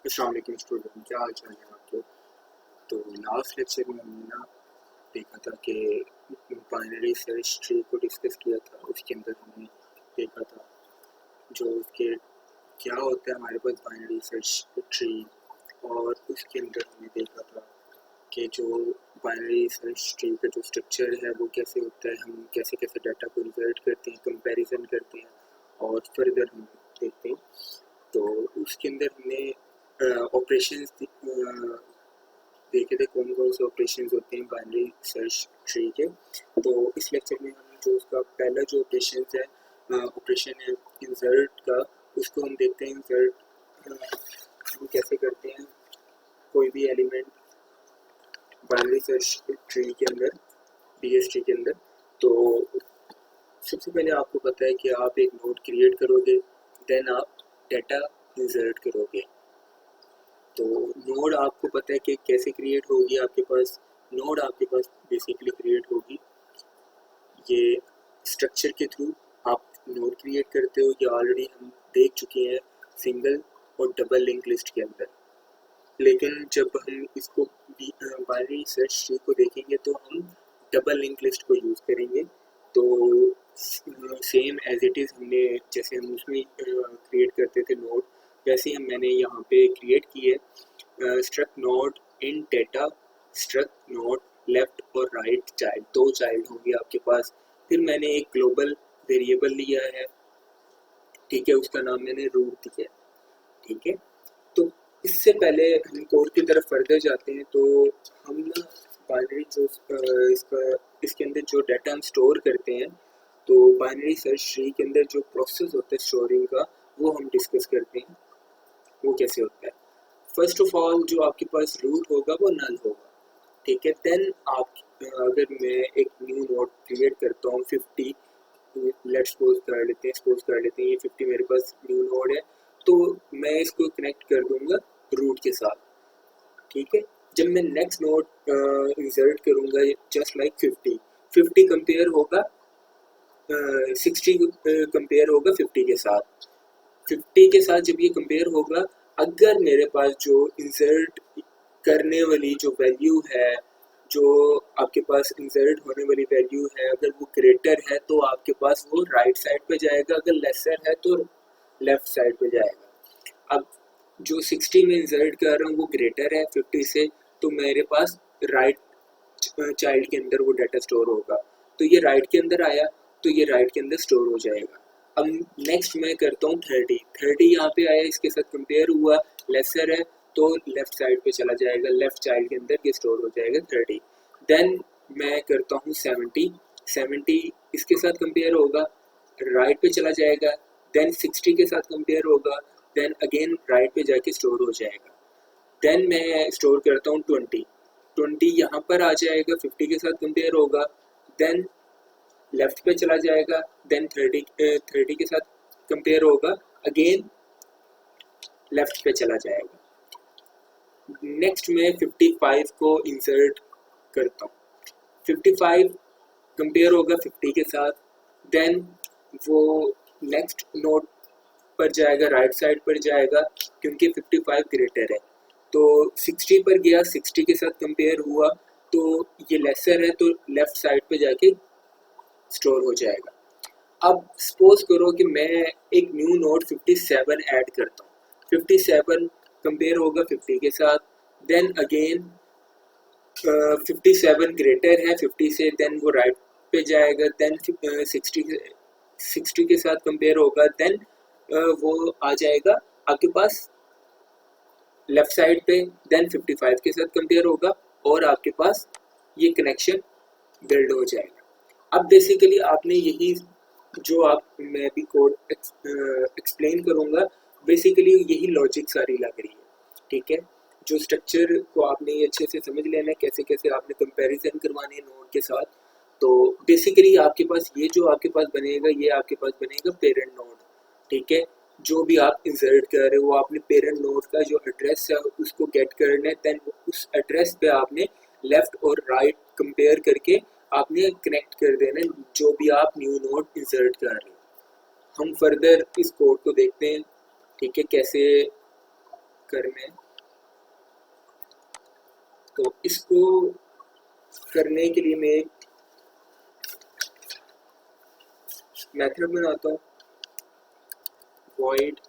अस्सलाम वालेकुम स्टूडेंट, क्या हाल चाल है आपके। तो लास्ट लेक्चर में हमने ना देखा था कि बाइनरी सर्च ट्री को डिस्कस किया था। उसके अंदर हमने देखा था जो उसके क्या होता है हमारे पास बाइनरी सर्च ट्री, और उसके अंदर हमने देखा था कि जो बाइनरी सर्च ट्री का जो स्ट्रक्चर है वो कैसे होता है, हम कैसे कैसे डाटा को इन्सर्ट करते हैं, कंपैरिजन करते हैं और फर्दर हम देखते हैं। तो उसके अंदर हमने ऑपरेशंस देखे थे कौन कौन से ऑपरेशंस होते हैं बाइनरी सर्च ट्री के। तो इस लेक्चर में हम जो उसका पहला जो ऑपरेशन है, ऑपरेशन है इंसर्ट का, उसको हम देखते हैं। इंसर्ट हम कैसे करते हैं कोई भी एलिमेंट बाइनरी सर्च ट्री के अंदर, बीएसट्री के अंदर। तो सबसे पहले आपको पता है कि आप एक नोड क्रिएट करोगे, देन आप डाटा इंसर्ट करोगे। तो नोड आपको पता है कि कैसे क्रिएट होगी, आपके पास नोड आपके पास बेसिकली क्रिएट होगी ये स्ट्रक्चर के थ्रू। आप नोड क्रिएट करते हो, ये ऑलरेडी हम देख चुके हैं सिंगल और डबल लिंक लिस्ट के अंदर। लेकिन जब हम इसको बाइनरी सर्च ट्री को देखेंगे तो हम डबल लिंक लिस्ट को यूज़ करेंगे। तो सेम एज इट इज़ हमने जैसे हम उसमें क्रिएट करते थे नोड, वैसे ही मैंने यहाँ पे क्रिएट की है struct node in data, struct node left और राइट चाइल्ड, दो चाइल्ड होंगे आपके पास। फिर मैंने एक ग्लोबल वेरिएबल लिया है, ठीक है, उसका नाम मैंने रूट दिया है, ठीक है। तो इससे पहले हम कोड की तरफ फर्दर जाते हैं। तो हम ना बाइनरी जो इसका इसके अंदर जो डाटा हम स्टोर करते हैं, तो बाइनरी सर्च ट्री के अंदर जो प्रोसेस होता है स्टोरिंग का, वो हम डिस्कस करते हैं वो कैसे होता है। फर्स्ट ऑफ ऑल जो आपके पास रूट होगा वो नल होगा, ठीक है। देन आप अगर मैं एक न्यू नोड क्रिएट करता हूँ 50, लेट्स सपोज कर लेते हैं ये 50 मेरे पास न्यू नोड है, तो मैं इसको कनेक्ट कर दूंगा रूट के साथ, ठीक है। जब मैं नेक्स्ट नोड इंसर्ट करूंगा जस्ट लाइक 50 कंपेयर होगा 60 कंपेयर होगा 50 के साथ। 50 के साथ जब ये कंपेयर होगा, अगर मेरे पास जो इंसर्ट करने वाली जो वैल्यू है, जो आपके पास इंसर्ट होने वाली वैल्यू है, अगर वो ग्रेटर है तो आपके पास वो राइट साइड पे जाएगा, अगर लेसर है तो लेफ्ट साइड पे जाएगा। अब जो 60 में इंसर्ट कर रहा हूँ वो ग्रेटर है 50 से, तो मेरे पास राइट चाइल्ड के अंदर वो डाटा स्टोर होगा। तो ये राइट के अंदर आया, तो ये राइट के अंदर स्टोर हो जाएगा। अब नेक्स्ट मैं करता हूँ 30 यहाँ पे आया, इसके साथ कंपेयर हुआ, लेसर है तो लेफ्ट साइड पे चला जाएगा, लेफ्ट चाइल्ड के अंदर ये स्टोर हो जाएगा 30। देन मैं करता हूँ 70 इसके साथ कंपेयर होगा, राइट पे चला जाएगा, देन 60 के साथ कंपेयर होगा, देन अगेन राइट पे जाके स्टोर हो जाएगा। देन मैं स्टोर करता हूँ 20 यहाँ पर आ जाएगा, 50 के साथ कंपेयर होगा, देन लेफ्ट पे चला जाएगा, देन 30 के साथ कंपेयर होगा, अगेन लेफ्ट पे चला जाएगा। नेक्स्ट मैं 55 को इंसर्ट करता हूँ, 55 कंपेयर होगा 50 के साथ, देन वो नेक्स्ट नोड पर जाएगा, राइट साइड पर जाएगा क्योंकि 55 ग्रेटर है। तो 60 पर गया, 60 के साथ कंपेयर हुआ, तो ये लेसर है तो लेफ्ट साइड पे जाके स्टोर हो जाएगा। अब सपोज करो कि मैं एक न्यू नोड 57 ऐड करता हूँ, 57 कंपेयर होगा 50 के साथ, देन अगेन 57 ग्रेटर है 50 से, देन वो राइट पे जाएगा, देन 60 के साथ कंपेयर होगा, देन वो आ जाएगा आपके पास लेफ्ट साइड पे, देन 55 के साथ कंपेयर होगा और आपके पास ये कनेक्शन बिल्ड हो जाएगा। अब बेसिकली आपने यही जो आप मैं भी कोड एक्सप्लेन करूँगा, बेसिकली यही लॉजिक सारी लग रही है, ठीक है। जो स्ट्रक्चर को आपने ये अच्छे से समझ लेना है, कैसे कैसे आपने कंपैरिजन करवानी है नोड के साथ। तो बेसिकली आपके पास ये जो आपके पास बनेगा, ये आपके पास बनेगा पेरेंट नोड, ठीक है। जो भी आप इंसर्ट कर रहे हो वो आपने पेरेंट नोड का जो एड्रेस है उसको गेट करना है, देन उस एड्रेस पे आपने लेफ्ट और राइट कंपेयर करके आपने कनेक्ट कर देना है जो भी आप न्यू नोड इंसर्ट कर रहे हो। हम फर्दर इस कोड को देखते हैं, ठीक है, कैसे करना है। तो इसको करने के लिए मैं एक मेथड बनाता हूँ, void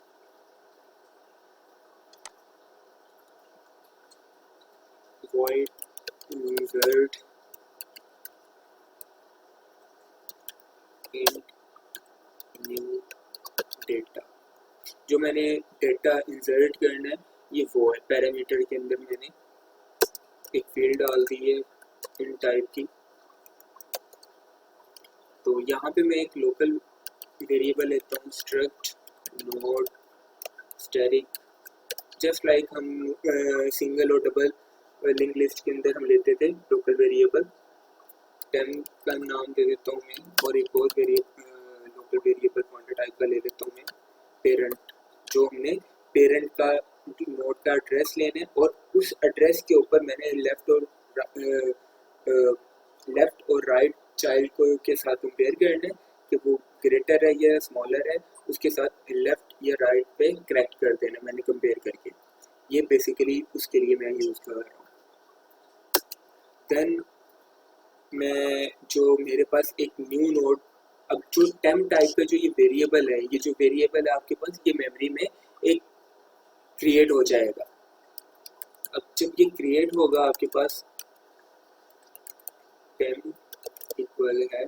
void insert int new data। जो मैंने डेटा इंसर्ट करना है ये वो है, पैरामीटर के अंदर मैंने एक फील्ड डाल दी है इन टाइप की। तो यहाँ पे मैं एक लोकल वेरिएबल लेता हूँ struct node static, just like हम सिंगल और डबल लिंक लिस्ट के अंदर हम लेते थे लोकल वेरिएबल। टेम्प का नाम दे देता हूँ मैं, और एक और लोकल वेरिएबल पॉइंटर टाइप का ले लेता हूँ मैं पेरेंट, जो हमने पेरेंट का नोड का एड्रेस लेना है और उस एड्रेस के ऊपर मैंने लेफ्ट और राइट चाइल्ड को के साथ कंपेयर करना है कि वो ग्रेटर है या स्मॉलर है, उसके साथ लेफ्ट या राइट पे करेक्ट कर देना मैंने कंपेयर करके। ये बेसिकली उसके लिए मैं यूज़ कर रहा हूँ। देन मैं जो मेरे पास एक न्यू नोड, अब जो टेम्प टाइप का जो ये वेरिएबल है, ये जो वेरिएबल है आपके पास ये मेमोरी में एक क्रिएट हो जाएगा। अब जब ये क्रिएट होगा आपके पास टेम्प इक्वल है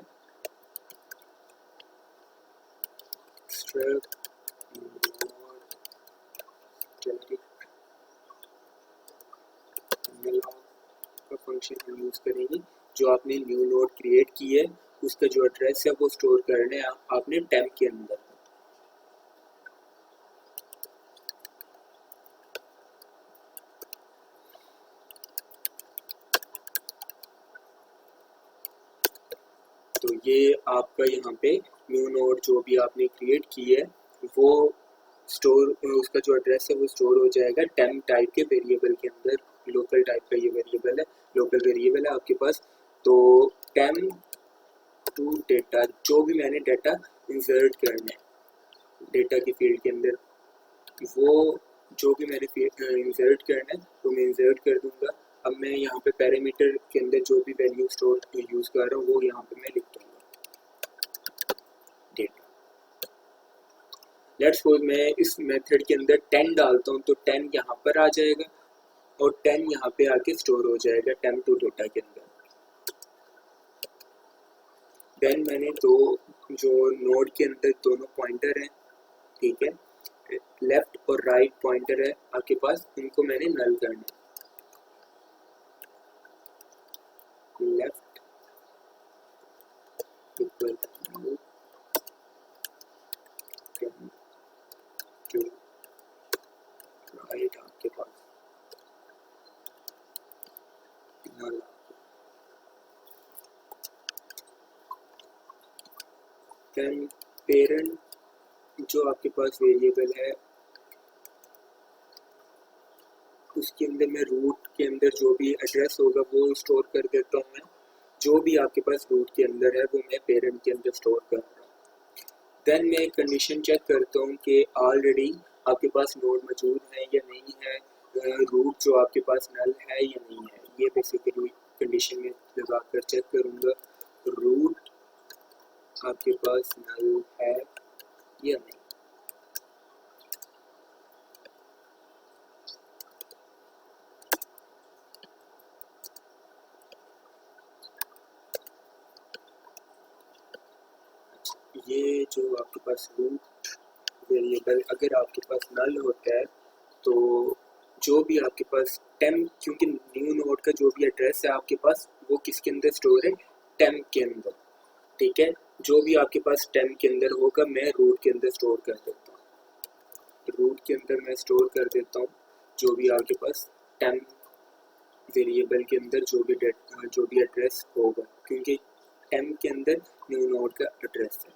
struct node static malloc का फंक्शन हम यूज़ करेंगे। जो आपने न्यू नोड क्रिएट की है उसका जो एड्रेस है वो स्टोर करने आपने टेम्प के अंदर। तो ये आपका यहाँ पे न्यू नोड जो भी आपने क्रिएट की है वो स्टोर, उसका जो एड्रेस है वो स्टोर हो जाएगा टेम्प टाइप के वेरिएबल के अंदर। लोकल टाइप का ये वेरिएबल है, लोकल वेरिएबल है आपके पास। तो टेम्प टू डेटा, जो भी मैंने डेटा इंसर्ट करना है डेटा की फील्ड के अंदर, वो जो भी मैंने इंसर्ट करना है वो मैं इंसर्ट कर दूंगा। अब मैं यहाँ पे पैरामीटर के अंदर जो भी वैल्यू स्टोर यूज़ कर रहा हूँ वो यहाँ पे मैं लिख दूंगा डेटा। लेट्स सपोज मैं इस मेथड के अंदर 10 डालता हूँ तो 10 यहाँ पर आ जाएगा और 10 यहाँ पे आके स्टोर हो जाएगा टेम्प टू डेटा के अंदर। देन मैंने दो जो नोड के अंदर दोनों पॉइंटर हैं, ठीक है, लेफ्ट और राइट पॉइंटर है आपके पास, उनको मैंने नल करना है। लेफ्ट इक्वल टू राइट आपके पास नल। देन पेरेंट जो आपके पास वेरिएबल है उसके अंदर मैं रूट के अंदर जो भी एड्रेस होगा वो स्टोर कर देता हूँ मैं। जो भी आपके पास रूट के अंदर है वो मैं पेरेंट के अंदर स्टोर कर रहा हूँ। देन मैं एक कंडीशन चेक करता हूँ कि ऑलरेडी आपके पास नोड मौजूद है या नहीं है, रूट जो आपके पास नल है या नहीं है। ये बेसिकली कंडीशन में लगा कर चेक करूँगा रूट आपके पास नल है या नहीं। ये जो आपके पास रूट वेरिएबल अगर आपके पास नल होता है तो जो भी आपके पास टेम्प, क्योंकि न्यू नोड का जो भी एड्रेस है आपके पास वो किसके अंदर स्टोर है, टेम्प के अंदर, ठीक है। जो भी आपके पास टेम्प के अंदर होगा मैं रूट के अंदर स्टोर कर देता हूँ। रूट के अंदर मैं स्टोर कर देता हूँ जो भी आपके पास टेम्प वेरिएबल के अंदर जो भी एड्रेस होगा, क्योंकि टेम्प के अंदर न्यू नोड का एड्रेस है।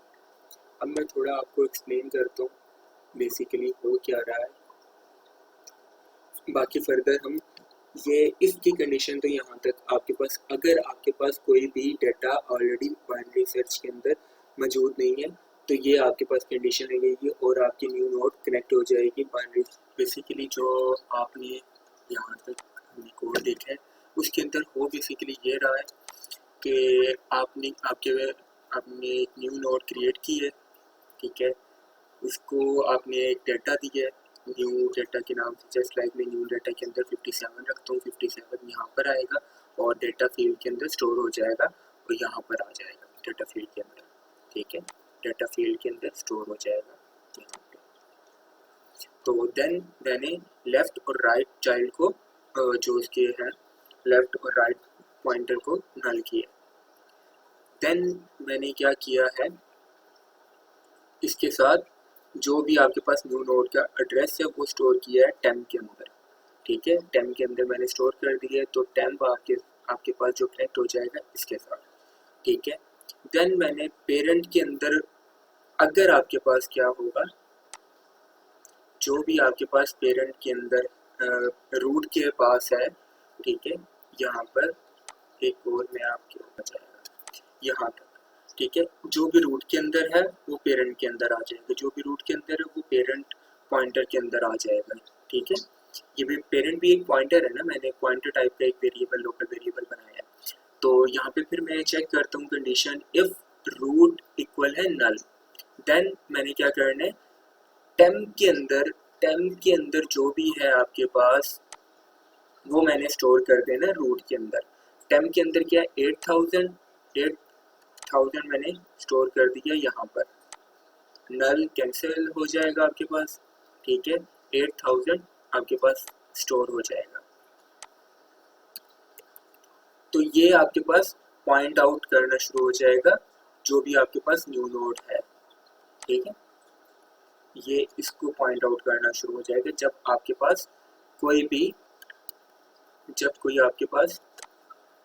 अब मैं थोड़ा आपको एक्सप्लेन करता हूँ बेसिकली हो क्या रहा है, बाकी फर्दर हम ये इसकी कंडीशन तो यहाँ तक आपके पास, अगर आपके पास कोई भी डाटा ऑलरेडी बाइनरी सर्च के अंदर मौजूद नहीं है तो ये आपके पास कंडीशन लगेगी और आपकी न्यू नोड कनेक्ट हो जाएगी बाइनरी। बेसिकली जो आपने यहाँ तक हमने कोड देखा है उसके अंदर वो बेसिकली ये रहा है कि आपने एक न्यू नोड क्रिएट की है, ठीक है। उसको आपने एक डेटा दी है न्यू डेटा के नाम से, जस्ट लाइक मैं न्यू डेटा के अंदर 57 रखता हूँ, 57 यहाँ पर आएगा और डेटा फील्ड के अंदर स्टोर हो जाएगा और यहाँ पर आ जाएगा डेटा फील्ड के अंदर, ठीक है। डेटा फील्ड के अंदर स्टोर हो जाएगा यहाँ पे। तो देन मैंने लेफ्ट और राइट चाइल्ड को जो उसके हैं लेफ्ट और राइट पॉइंटर को नल किया। देन मैंने क्या किया है, इसके साथ जो भी आपके पास न्यू नोड का एड्रेस है वो स्टोर किया है टेम्प के अंदर, ठीक है। टेम्प के अंदर मैंने स्टोर कर दिया है, तो टेम्प आपके पास जो कनेक्ट हो जाएगा इसके साथ, ठीक है। देन मैंने पेरेंट के अंदर अगर आपके पास क्या होगा, जो भी आपके पास पेरेंट के अंदर रूट के पास है, ठीक है। यहाँ पर एक और मैं आपके ऊपर जाएगा यहाँ तक, ठीक है। जो भी रूट के अंदर है वो पेरेंट के अंदर आ जाएगा, जो भी रूट के अंदर है वो पेरेंट पॉइंटर के अंदर आ जाएगा, ठीक है। ये भी पेरेंट भी एक पॉइंटर है ना, मैंने एक पॉइंटर टाइप का एक वेरिएबल लोकल वेरिएबल बनाया है। तो यहाँ पे फिर मैं चेक करता हूँ कंडीशन, इफ रूट इक्वल है नल, देन मैंने क्या करना है, टेम्प के अंदर जो भी है आपके पास वो मैंने स्टोर कर देना रूट के अंदर। टेम्प के अंदर क्या है 8000 मैंने स्टोर कर दिया यहाँ पर, नल कैंसिल हो जाएगा आपके पास, ठीक है। 8000 आपके पास स्टोर हो जाएगा। तो ये आपके पास पॉइंट आउट करना शुरू हो जाएगा जो भी आपके पास न्यू नोड है, ठीक है। ये इसको पॉइंट आउट करना शुरू हो जाएगा जब कोई आपके पास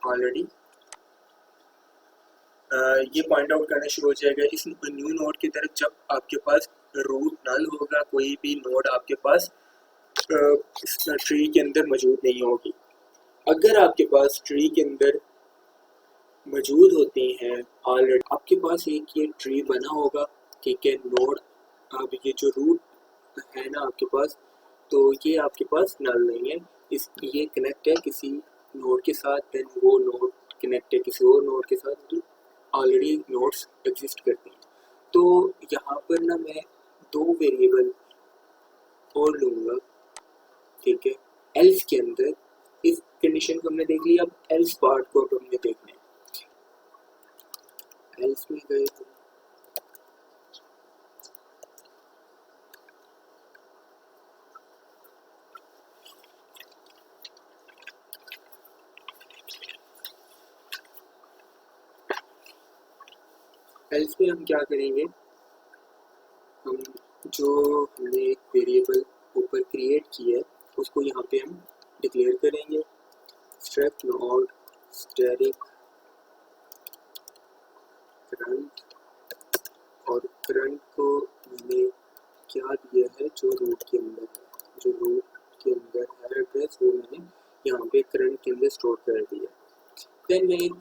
ऑलरेडी ये पॉइंट आउट करना शुरू हो जाएगा इस न्यू नोड की तरफ, जब आपके पास रूट नल होगा, कोई भी नोड आपके पास ट्री के अंदर मौजूद नहीं होगी। अगर आपके पास ट्री के अंदर मौजूद होती हैं ऑलरेडी, आपके पास एक ये ट्री बना होगा, ठीक है। नोड अब ये जो रूट है ना आपके पास, तो ये आपके पास नल नहीं है, ये कनेक्ट है किसी नोड के साथ, देन वो नोड कनेक्ट है किसी और नोड के साथ, तो ऑलरेडी नोड्स एग्जिस्ट करती हैं। तो यहाँ पर ना मैं दो वेरिएबल और लूँगा, ठीक है। एल्स के अंदर इस कंडीशन को हमने देख लिया, अब एल्स पार्ट को अब हमने देखना है। एल्स में गए एल्स में हम क्या करेंगे, हम जो हमने एक वेरिएबल ऊपर क्रिएट किया है उसको यहाँ पे हम डिक्लेयर करेंगे, स्ट्रक्ट नोड स्टैटिक करंट, और करंट को मैंने क्या दिया है जो रूट के अंदर है, जो रूट के अंदर है एड्रेस वो मैंने यहाँ पे करंट के अंदर स्टोर कर दिया। देन मैं एक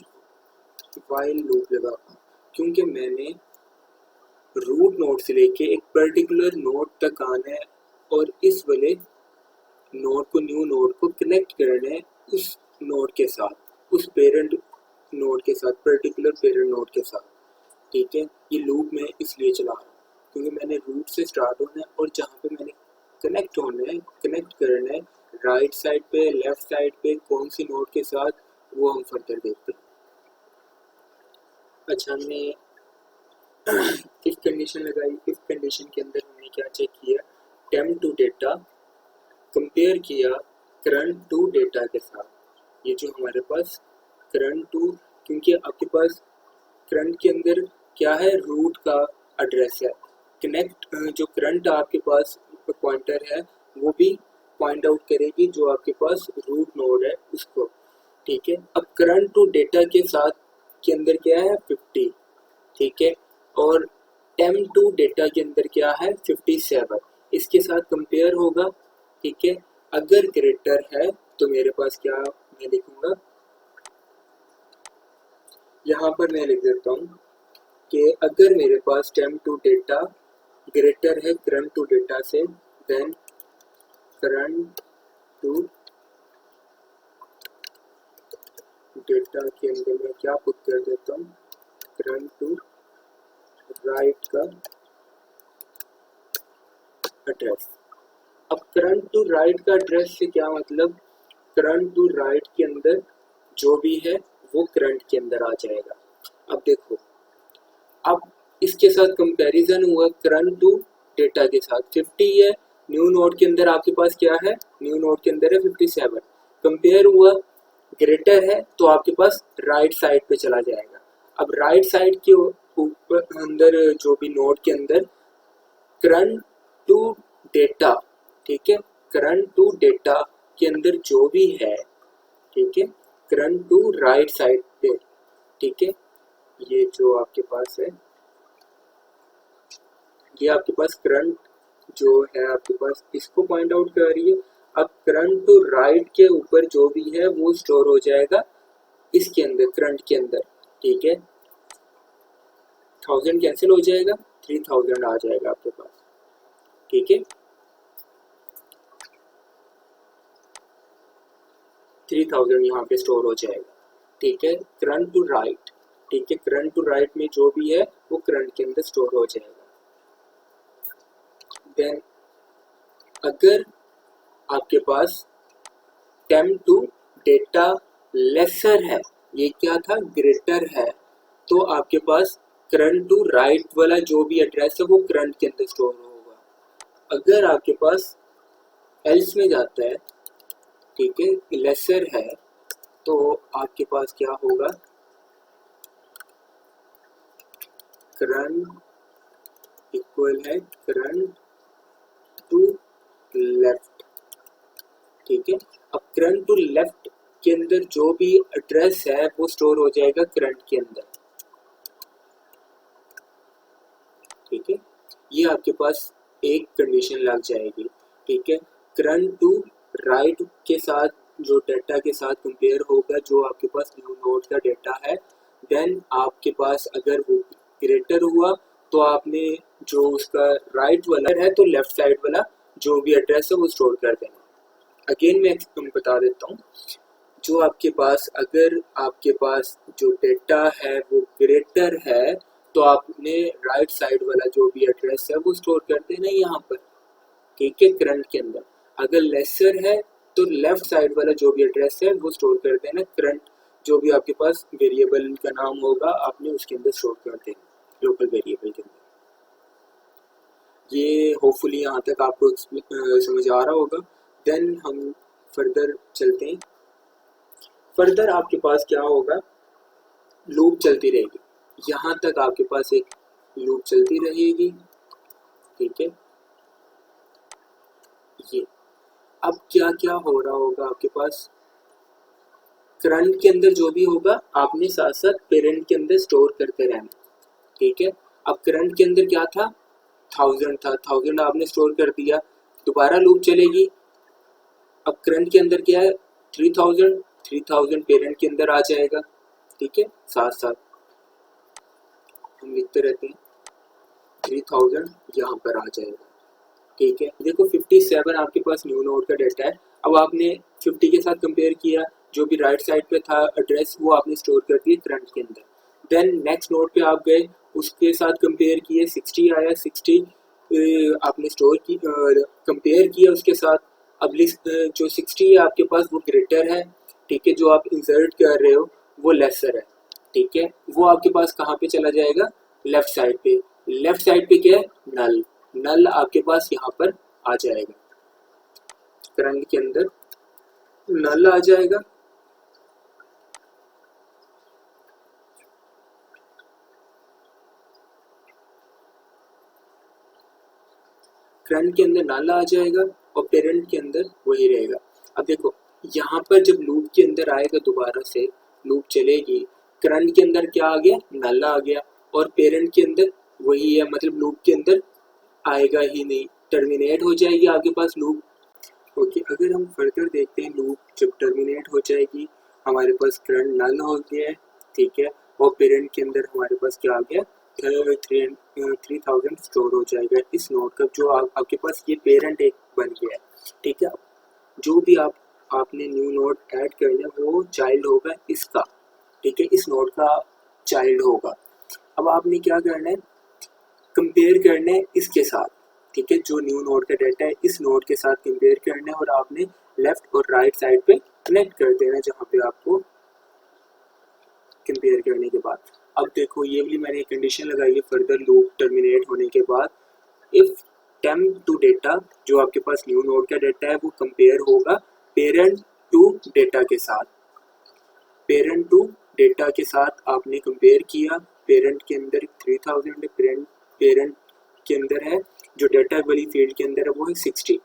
व्हाइल लूप लगा, क्योंकि मैंने रूट नोड से लेके एक पर्टिकुलर नोड तक आना है और इस वाले नोड को न्यू नोड को कनेक्ट करना है उस नोड के साथ, उस पेरेंट नोड के साथ, पर्टिकुलर पेरेंट नोड के साथ, ठीक है। ये लूप मैं इसलिए चला रहा हूँ क्योंकि मैंने रूट से स्टार्ट होना है और जहाँ पे मैंने कनेक्ट होना है, कनेक्ट करना है राइट साइड पे लेफ्ट साइड पे कौन सी नोड के साथ, वो हम फर्दर देखते हैं। अच्छा, हमने इफ कंडीशन लगाई, इफ कंडीशन के अंदर हमने क्या चेक किया, टेम्प टू डेटा कंपेयर किया करंट टू डेटा के साथ। ये जो हमारे पास करंट टू, क्योंकि आपके पास करंट के अंदर क्या है रूट का एड्रेस है, कनेक्ट जो करंट आपके पास पॉइंटर है वो भी पॉइंट आउट करेगी जो आपके पास रूट नोड है उसको, ठीक है। अब करंट टू डेटा के साथ के अंदर क्या है 50, ठीक है, और टेम्प टू डेटा के अंदर क्या है 57, इसके साथ कंपेयर होगा, ठीक है। अगर ग्रेटर है तो मेरे पास क्या मैं लिखूंगा, यहाँ पर मैं लिख देता हूँ कि अगर मेरे पास टाइम टू डेटा ग्रेटर है करंट टू डेटा से, देन करंट टू डेटा के अंदर मैं क्या पुट कर देता हूँ, करंट टू राइट का एड्रेस। अब करंट टू राइट का एड्रेस से क्या मतलब, करंट टू राइट के अंदर जो भी है वो करंट के अंदर आ जाएगा। अब देखो, अब इसके साथ कंपैरिजन हुआ करंट टू डेटा के साथ, 50 है, न्यू नोड के अंदर आपके पास क्या है, न्यू नोड के अंदर है 57, कंपेयर हुआ ग्रेटर है तो आपके पास राइट साइड पे चला जाएगा। अब राइट साइड के ऊपर अंदर जो भी नोड के अंदर करंट टू डेटा, ठीक है, करंट टू डेटा के अंदर जो भी है, ठीक है, करंट टू राइट साइड पे, ठीक है, ये जो आपके पास है, ये आपके पास करंट जो है आपके पास इसको पॉइंट आउट कर रही है। अब करंट टू राइट के ऊपर जो भी है वो स्टोर हो जाएगा इसके अंदर, करंट के अंदर, ठीक है, 1000 कैंसिल हो जाएगा, 3000 आ जाएगा आपके पास, ठीक है, 3000 यहाँ पे स्टोर हो जाएगा, ठीक है, करंट टू राइट, ठीक है, करंट टू राइट में जो भी है वो करंट के अंदर स्टोर हो जाएगा। देन अगर आपके पास टाइम टू डेटा लेसर है, ये क्या था, ग्रेटर है, तो आपके पास करंट टू राइट वाला जो भी एड्रेस है वो करंट के अंदर स्टोर होगा। अगर आपके पास एल्स में जाता है, ठीक है, लेसर है, तो आपके पास क्या होगा, करंट इक्वल है करंट टू लेफ्ट, ठीक है। अब करंट टू लेफ्ट के अंदर जो भी एड्रेस है वो स्टोर हो जाएगा करंट के अंदर, ठीक है, ये आपके पास एक कंडीशन लग जाएगी, ठीक है। करंट टू राइट के साथ जो डेटा के साथ कंपेयर होगा जो आपके पास न्यू नोड का डेटा है, देन आपके पास अगर वो ग्रेटर हुआ तो आपने जो उसका राइट वाला है तो लेफ्ट साइड वाला जो भी एड्रेस है वो स्टोर कर देना। अगेन मैं बता देता हूँ, जो आपके पास अगर आपके पास जो डेटा है वो ग्रेटर है तो आपने राइट साइड वाला जो भी एड्रेस है वो स्टोर कर देना यहाँ पर, ठीक है, करंट के अंदर। अगर लेसर है तो लेफ्ट साइड वाला जो भी एड्रेस है वो स्टोर कर देना, करंट जो भी आपके पास वेरिएबल का नाम होगा आपने उसके अंदर स्टोर कर देना, लोकल वेरिएबल के अंदर। ये होपफुली यहाँ तक आपको समझ आ रहा होगा। देन हम फर्दर चलते हैं। फर्दर आपके पास क्या होगा, लूप चलती रहेगी, यहाँ तक आपके पास एक लूप चलती रहेगी, ठीक है। ये अब क्या क्या हो रहा होगा आपके पास, करंट के अंदर जो भी होगा आपने साथ साथ पेरेंट के अंदर स्टोर करते रहना, ठीक है। अब करंट के अंदर क्या था, 1000 था, 1000 आपने स्टोर कर दिया, दोबारा लूप चलेगी। अब करंट के अंदर क्या है, 3000, 3000 पेरेंट के अंदर आ जाएगा, ठीक है, साथ साथ हम लिखते रहते हैं 3000 यहाँ पर आ जाएगा, ठीक है। देखो 57 आपके पास न्यू नोड का डेटा है। अब आपने 50 के साथ कंपेयर किया, जो भी राइट साइड पे था एड्रेस वो आपने स्टोर कर दिया करंट के अंदर। देन नेक्स्ट नोड पे आप गए, उसके साथ कंपेयर किए, 60 आया, 60 आपने स्टोर की कंपेयर किया उसके साथ। अब लिस्ट जो 60 है आपके पास वो ग्रेटर है, ठीक है, जो आप इंसर्ट कर रहे हो वो लेसर है, ठीक है, वो आपके पास कहाँ पे चला जाएगा, लेफ्ट साइड पे। लेफ्ट साइड पे क्या है, नल, नल आपके पास यहाँ पर आ जाएगा, करंट के अंदर नल आ जाएगा। करंट के अंदर नल आ जाएगा और पेरेंट के अंदर वही रहेगा। अब देखो यहाँ पर जब लूप के अंदर आएगा दोबारा से लूप चलेगी, करंट के अंदर क्या आ गया, नल आ गया, और पेरेंट के अंदर वही है, मतलब लूप के अंदर आएगा ही नहीं, टर्मिनेट हो जाएगी आपके पास लूप। ओके, अगर हम फर्दर देखते हैं, लूप जब टर्मिनेट हो जाएगी हमारे पास करंट नल हो गया है, ठीक है, और पेरेंट के अंदर हमारे पास क्या आ गया, 3000 स्टोर हो जाएगा इस नोड का, जो आपके पास ये पेरेंट एक बन गया है। ठीक है, जो भी आपने न्यू नोड ऐड करना है वो चाइल्ड होगा इसका। ठीक है, इस नोड का चाइल्ड होगा। अब आपने क्या करना है, कंपेयर करना है इसके साथ। ठीक है, जो न्यू नोड का डाटा है इस नोड के साथ कंपेयर करना है, और आपने लेफ्ट और राइट साइड पे कनेक्ट कर देना जहाँ पे आपको कंपेयर करने के बाद। अब देखो ये वाली मैंने एक कंडीशन लगाई है फर्दर लूप टर्मिनेट होने के बाद, इफ टेम्प टू डेटा, जो आपके पास न्यू नोड का डेटा है वो कंपेयर होगा पेरेंट टू डेटा के साथ। पेरेंट टू डेटा के साथ आपने कंपेयर किया, पेरेंट के अंदर 3000 है, पेरेंट के अंदर है, जो डेटा वाली फील्ड के अंदर है वो है 60।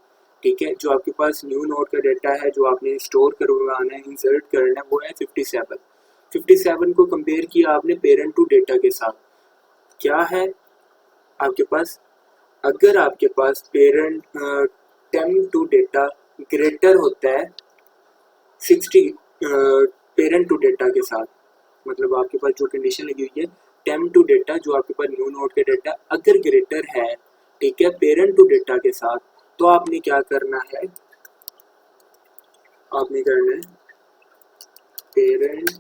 ठीक है, जो आपके पास न्यू नोड का डेटा है जो आपने स्टोर करवाना है, इंसर्ट करना है, वो है 57। 57 को कंपेयर किया आपने पेरेंट टू डेटा के साथ। क्या है आपके पास, अगर आपके पास parent temp to data greater होता है 60 पेरेंट टू डेटा के साथ, मतलब आपके पास जो कंडीशन लगी हुई है टेम्प टू डेटा, जो आपके पास न्यू नोड का डेटा अगर ग्रेटर है, ठीक है, पेरेंट टू डेटा के साथ, तो आपने क्या करना है, आपने करना है पेरेंट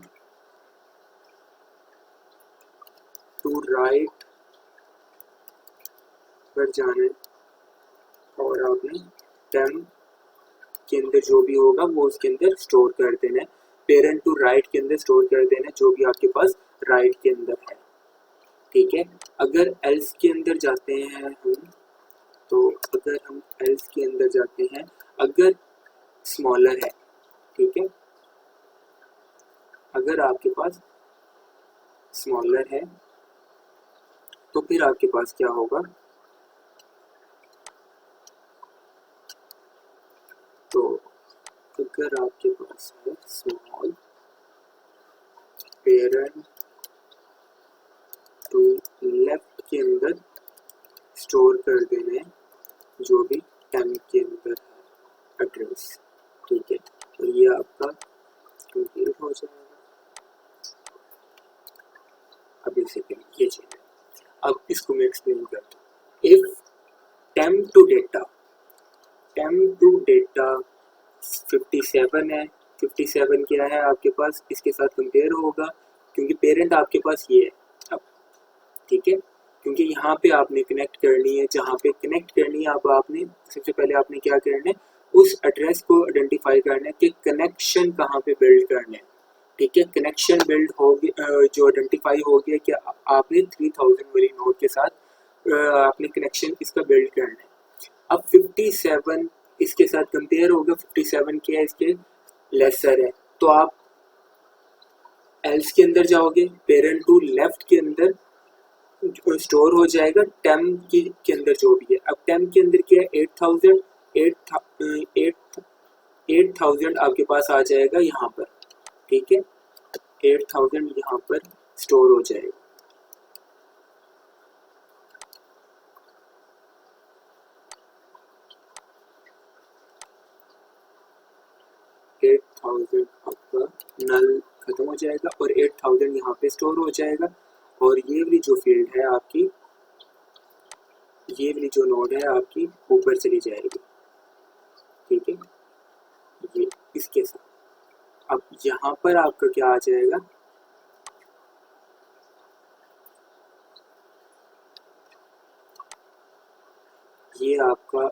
टू राइट पर जाना है, और आपने टेम्प के अंदर जो भी होगा वो उसके अंदर स्टोर कर देना है, पेरेंट टू राइट के अंदर स्टोर कर देना है जो भी आपके पास राइट के अंदर है। ठीक है, अगर एल्स के अंदर जाते हैं हम, तो अगर हम एल्स के अंदर जाते हैं, अगर स्मॉलर है, ठीक है, अगर आपके पास स्मॉलर है तो फिर आपके पास क्या होगा, तो अगर आपके पास है स्मॉल, पेरेंट टू लेफ्ट के अंदर स्टोर कर देना है जो भी टेम्प के अंदर है एड्रेस। ठीक है, तो ये आपका कंप्लीट हो जाएगा। अब बेसिकली ये चीज़ है, अब इसको मैं एक्सप्लेन करता हूँ। If temp to data, temp to data 57 है, 57 क्या है आपके पास, इसके साथ कंपेयर होगा क्योंकि पेरेंट आपके पास ये है। अब ठीक है, क्योंकि यहाँ पे आपने कनेक्ट करनी है, जहाँ पे कनेक्ट करनी है, अब आपने सबसे पहले आपने क्या करना है, उस एड्रेस को आइडेंटिफाई करना है कि कनेक्शन कहाँ पे बिल्ड करना है। ठीक है, कनेक्शन बिल्ड हो गया, जो आइडेंटिफाई हो गया कि आपने 3000 वाली नोड के साथ आपने कनेक्शन इसका बिल्ड करना है। अब 57 इसके साथ कंपेयर होगा, 57 क्या है, इसके लेसर है, तो आप एल्स के अंदर जाओगे, पेरेंट टू लेफ्ट के अंदर स्टोर हो जाएगा टेम्प के अंदर जो भी है। अब टेम्प के अंदर क्या है, 8000 आपके पास आ जाएगा यहाँ पर। ठीक है, 8000 यहाँ पर स्टोर हो जाएगा। आपका नल खत्म हो जाएगा और 8000 यहाँ पे स्टोर हो जाएगा, और ये वाली जो फील्ड है आपकी, ये वाली जो नोड है आपकी ऊपर चली जाएगी। ठीक है, ये इसके साथ अब यहाँ पर आपका क्या आ जाएगा, ये आपका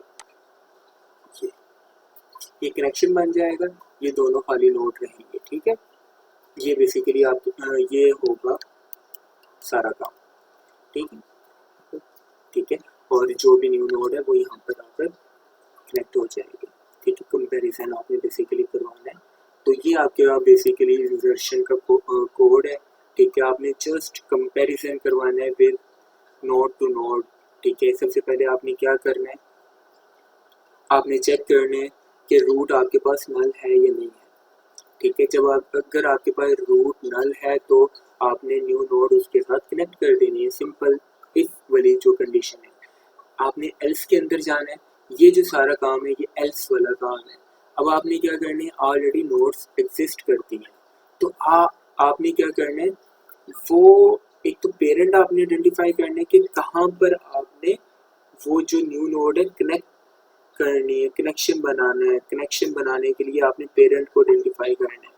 ये कनेक्शन बन जाएगा, ये दोनों खाली नोड रहेंगे। ठीक है, ये बेसिकली आप ये होगा सारा काम। ठीक है, ठीक है, और जो भी न्यू नोड है वो यहाँ पर आकर कनेक्ट हो जाएगी। ठीक है, कंपैरिजन आपने बेसिकली करवाना है, तो ये आपके बेसिकली इंसर्शन का कोड है। ठीक है, आपने जस्ट कंपैरिजन करवाना है विद नोड टू नोड। ठीक है, सबसे पहले आपने क्या करना है, आपने चेक करना है कि रूट आपके पास नल है या नहीं है। ठीक है, जब अगर आपके पास रूट नल है तो आपने न्यू नोड उसके साथ कनेक्ट कर देनी है, सिंपल इफ वाली जो कंडीशन है। आपने एल्स के अंदर जाना है, ये जो सारा काम है ये एल्स वाला काम है। अब आपने क्या करना है, ऑलरेडी नोड्स एग्जिस्ट करती हैं, तो आपने क्या करना है, वो एक तो पेरेंट आपने आइडेंटिफाई करने के कहाँ पर आपने वो जो न्यू नोड है कनेक्ट करनी है, कनेक्शन बनाना है। कनेक्शन बनाने के लिए आपने पेरेंट को आइडेंटिफाई करना है,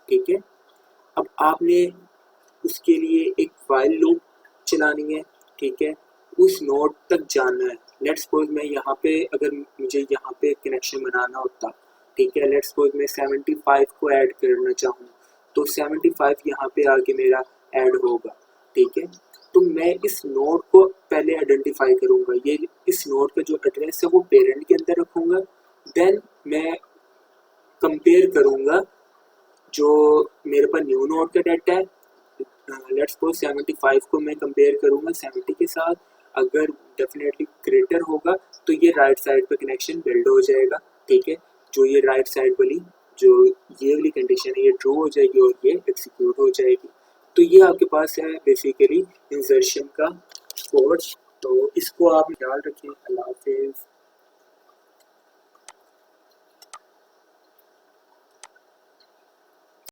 ठीक है। अब आपने उसके लिए एक वाइल लूप चलानी है, ठीक है। उस नोड तक जाना है। लेट्स सपोज मैं यहाँ पे, अगर मुझे यहाँ पे कनेक्शन बनाना होता, ठीक है, लेट्स सपोज मैं 75 को ऐड करना चाहूँ, तो 75 यहाँ पे आके मेरा ऐड होगा, ठीक है। तो मैं इस नोड को पहले आइडेंटिफाई करूँगा, ये इस नोड का जो एड्रेस है वो पेरेंट के अंदर रखूँगा। देन मैं कंपेयर करूँगा जो मेरे पास न्यू नोड का डाटा है, लेट्स सपोज 75 को मैं कंपेयर करूँगा 70 के साथ। अगर डेफिनेटली ग्रेटर होगा तो ये राइट साइड पे कनेक्शन बिल्ड हो जाएगा, ठीक है। जो ये राइट साइड वाली जो ये वाली कंडीशन है ये ट्रू हो जाएगी और ये एग्जीक्यूट हो जाएगी। तो ये आपके पास है बेसिकली इंसर्शन का कोड। तो इसको आप ख्याल रखें। अल्लाह हाफिज़।